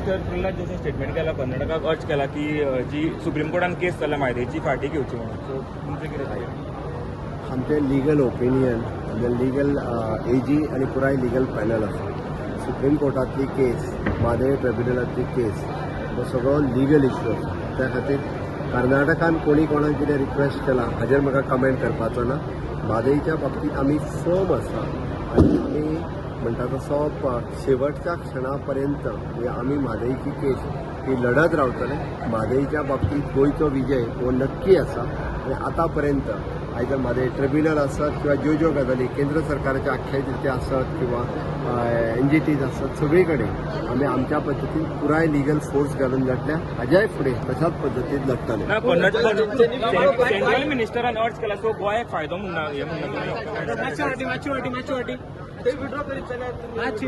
Minister Pralhad Joshi statement केला, कर्नाटकाक अर्ज केला की जी सुप्रीम कोर्टान केस चल्ला म्हायदेची फाटी घेवची म्हणून. सो तुमचें कितें सांगता? आमचें लिगल ओपिनियन म्हणजे लिगल एजी आणि पुराय लिगल पॅनल आसा. सुप्रीम कोर्टातली केस, म्हादय ट्रिब्युनलांतली केस हो सगळो लिगल इश्यू आसा. त्या खातीर कर्नाटकान कोणी कोणाक कितें रिक्वेस्ट केला हाजेर म्हाका कमेंट करपाचो ना. म्हादयच्या बाबतींत आमी फर्म आसा आनी आमी म्हणटा तसो शेवटच्या क्षणा पर्यंत आमी म्हादयची केस ही लढत रावतले. म्हादयच्या बाबतींत गोंयचो विजय हो नक्की आसा आनी आतां पर्यंत आयदर म्हादय ट्रिब्युनल आसत किंवा ज्यो गजाली केंद्र सरकाराच्या आख्यायिकेचे आसत किंवा NGTs आसत सगळी कडेन आमी आमच्या पद्दतीन पुराय लिगल फोर्स घालून लढल्या. हाज्याय फुडें तशाच पद्दतीन लढतले. सेंट्रल मिनिस्टरान अर्ज केला, सो गोंयाक फायदो म्हणना हे म्हणना. मातशी